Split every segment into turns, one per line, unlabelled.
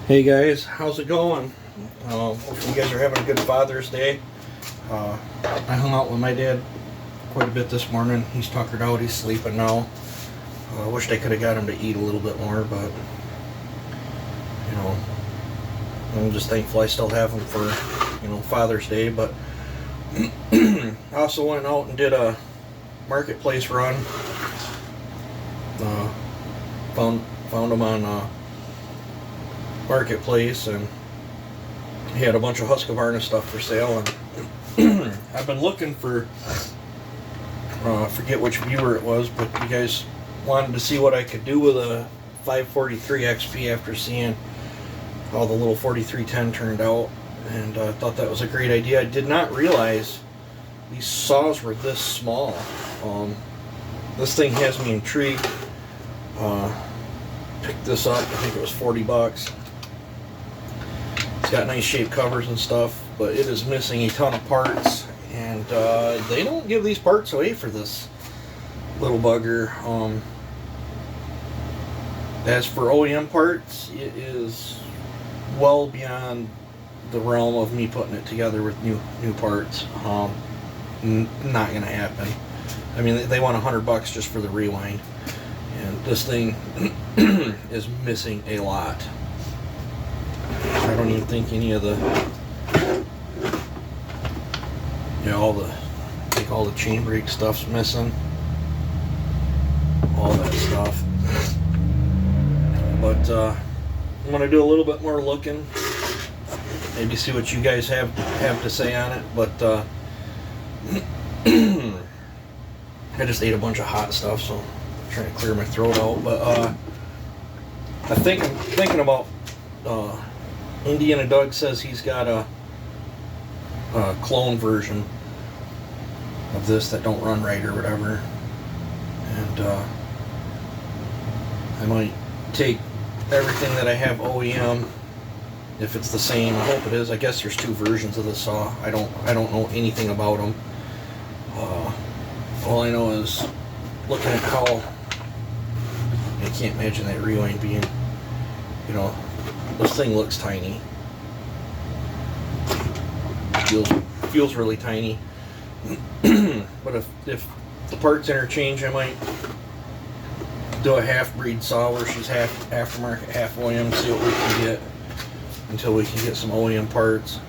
Hey guys, how's it going? Hopefully you guys are having a good Father's Day. I hung out with my dad quite a bit this morning. He's tuckered out, he's sleeping now. I wished I could have got him to eat a little bit more, but you know, I'm just thankful I still have him for, Father's Day. But I also went out and did a marketplace run. Found him on Marketplace, and he had a bunch of Husqvarna stuff for sale, and I've been looking for forget which viewer it was, but you guys wanted to see what I could do with a 543 XP after seeing how the little 4310 turned out, and I thought that was a great idea. I did not realize these saws were this small. This thing has me intrigued. Picked this up, I think it was 40 bucks. It's got nice shaped covers and stuff, but it is missing a ton of parts, and they don't give these parts away for this little bugger. As for OEM parts, it is well beyond the realm of me putting it together with new parts. Not gonna happen. I mean, they want 100 bucks just for the rewind, and this thing is missing a lot. I don't even think any of the, all the chain brake stuff's missing. All that stuff. But I'm gonna do a little bit more looking. Maybe see what you guys have to say on it. But I just ate a bunch of hot stuff, so I'm trying to clear my throat out. But I'm thinking about. Indiana Doug says he's got a clone version of this that don't run right or whatever, and I might take everything that I have OEM if it's the same. I hope it is. I guess there's two versions of the saw. I don't know anything about them. All I know is looking at how I can't imagine that rewind being, this thing looks tiny. Feels really tiny. But if the parts interchange, I might do a half-breed saw where she's half aftermarket, half OEM, see what we can get until we can get some OEM parts.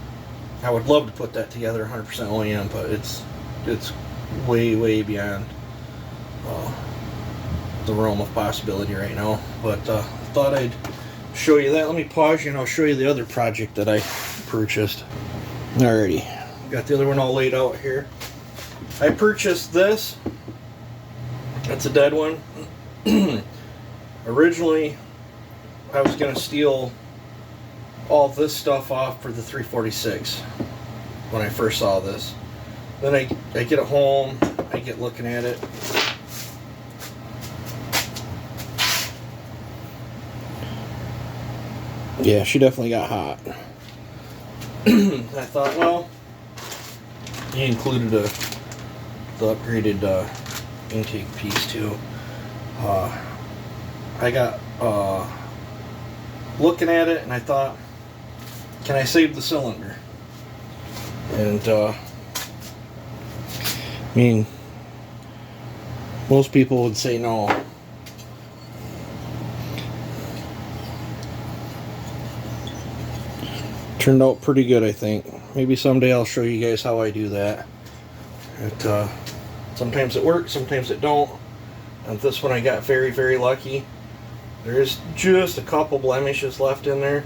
I would love to put that together 100% OEM, but it's way beyond the realm of possibility right now. But thought I'd show you that. Let me pause you and I'll show you the other project that I purchased. Alrighty, got the other one all laid out here. I purchased this. That's a dead one. Originally, I was going to steal all this stuff off for the 346 when I first saw this. Then I get it home, I get looking at it. Yeah, she definitely got hot. I thought, well, he included the upgraded intake piece too. I got looking at it and I thought, can I save the cylinder? And I mean, most people would say no. Turned out pretty good, I think. Maybe someday I'll show you guys how I do that. Sometimes it works, sometimes it don't. And this one I got very lucky. There's just a couple blemishes left in there,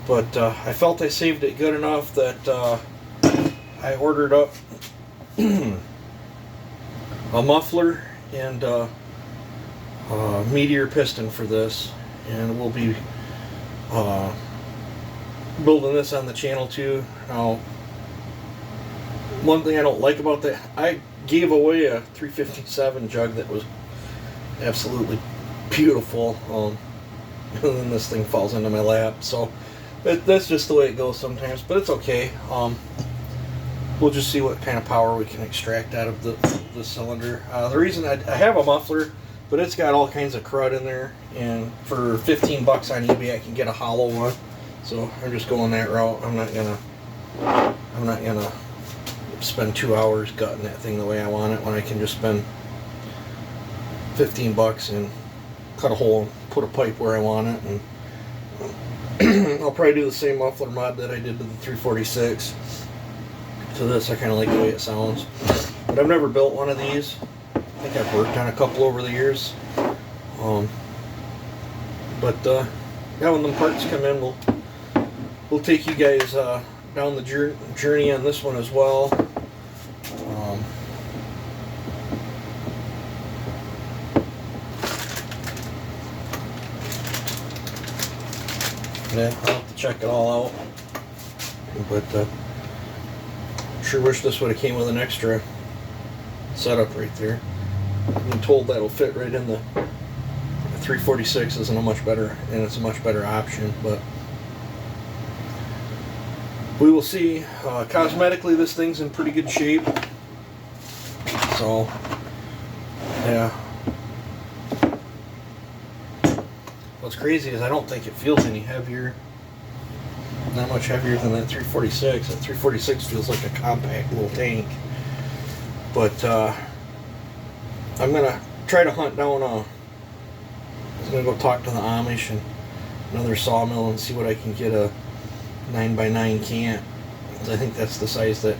but I felt I saved it good enough that I ordered up a muffler and a Meteor piston for this, and we'll be building this on the channel too. Now, one thing I don't like about that, I gave away a 357 jug that was absolutely beautiful, and then this thing falls into my lap, so that's just the way it goes sometimes, but it's okay. We'll just see what kind of power we can extract out of the cylinder. The reason I have a muffler but it's got all kinds of crud in there, and for 15 bucks on eBay I can get a hollow one. So I'm just going that route. I'm not gonna spend 2 hours gutting that thing the way I want it when I can just spend 15 bucks and cut a hole and put a pipe where I want it. And I'll probably do the same muffler mod that I did to the 346 to this. I kind of like the way it sounds, but I've never built one of these. I think I've worked on a couple over the years, but yeah, when the parts come in, we'll take you guys down the journey on this one as well. Yeah, I'll have to check it all out, but sure wish this would have came with an extra setup right there. I'm told that'll fit right in the 346 isn't a much better, and it's a much better option, but we will see. Cosmetically, this thing's in pretty good shape, so yeah. What's crazy is I don't think it feels any heavier, not much heavier than that 346. That 346 feels like a compact little tank, but I'm gonna try to hunt down I'm gonna go talk to the Amish and another sawmill and see what I can get a 9x9 cant, because I think that's the size that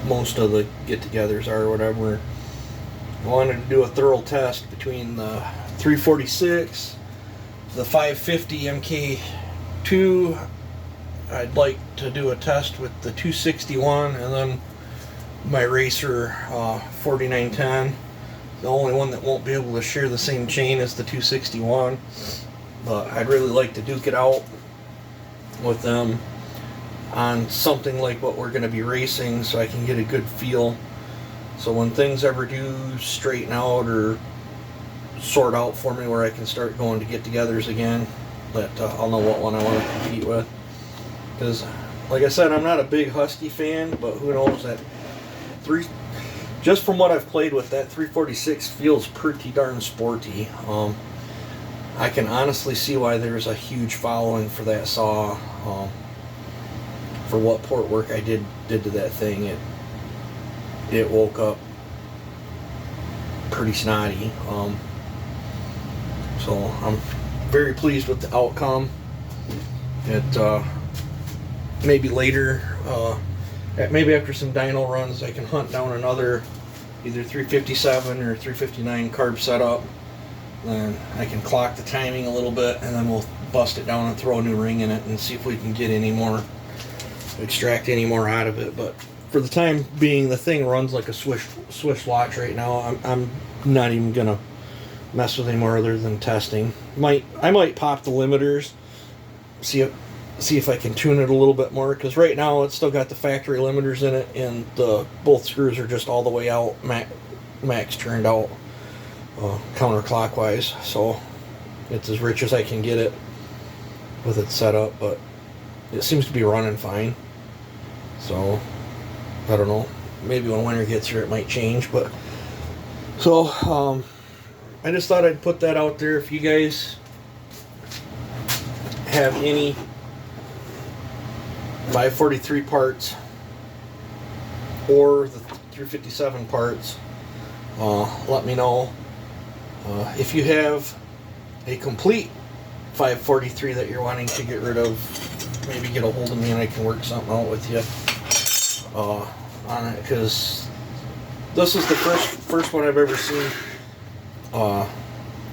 most of the get-togethers are or whatever. I wanted to do a thorough test between the 346, the 550 MK2. I'd like to do a test with the 261, and then my Racer 4910. The only one that won't be able to share the same chain as the 261, but I'd really like to duke it out with them on something like what we're going to be racing, so I can get a good feel. So when things ever do straighten out or sort out for me where I can start going to get-togethers again, that I'll know what one I want to compete with. Because, like I said, I'm not a big Husky fan, but who knows, that just from what I've played with, that 346 feels pretty darn sporty. I can honestly see why there's a huge following for that saw. For what port work I did to that thing, it woke up pretty snotty. So I'm very pleased with the outcome. Maybe later, maybe after some dyno runs, I can hunt down another either 357 or 359 carb setup. Then I can clock the timing a little bit, and then we'll bust it down and throw a new ring in it and see if we can get extract any more out of it. But for the time being, the thing runs like a Swiss watch right now. I'm not even gonna mess with any more other than testing. I might pop the limiters, see if I can tune it a little bit more, because right now it's still got the factory limiters in it, and both screws are just all the way out, max turned out counterclockwise, so it's as rich as I can get it with it set up, but it seems to be running fine. So I don't know, maybe when winter gets here it might change, but so I just thought I'd put that out there. If you guys have any 543 parts or the 357 parts, let me know. If you have a complete 543 that you're wanting to get rid of, maybe get a hold of me and I can work something out with you on it, because this is the first one I've ever seen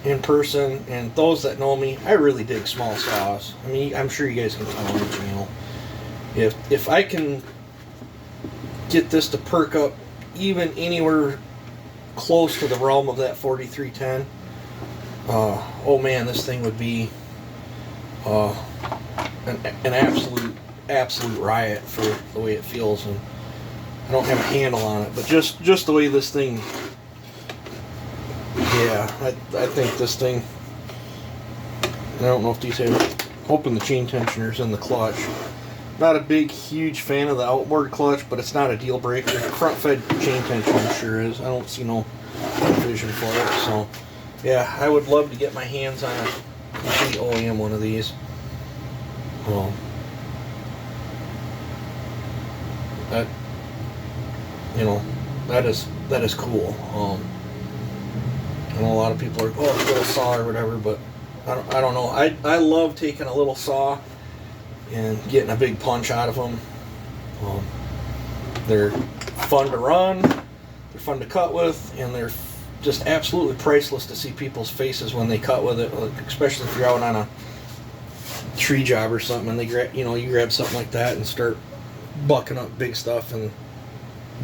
in person, and those that know me, I really dig small saws. I mean, I'm sure you guys can tell on the channel. If I can get this to perk up even anywhere close to the realm of that 4310, oh man, this thing would be an absolute riot for the way it feels. And I don't have a handle on it, but just the way this thing, yeah, I think this thing, I don't know if these have, hoping the chain tensioner's in the clutch. Not a big, huge fan of the outboard clutch, but it's not a deal breaker. Front fed chain tensioner sure is. I don't see no vision for it. So, yeah, I would love to get my hands on a complete OEM one of these. That, you know, that is cool. I know a lot of people are, a little saw or whatever, but I don't know. I love taking a little saw and getting a big punch out of them. They're fun to run, they're fun to cut with, and they're just absolutely priceless to see people's faces when they cut with it, especially if you're out on a tree job or something and they grab, you grab something like that and start bucking up big stuff and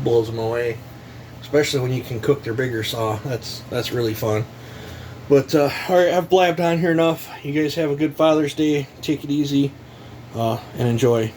blows them away. Especially when you can cook their bigger saw. That's really fun. But alright, I've blabbed on here enough. You guys have a good Father's Day. Take it easy and enjoy.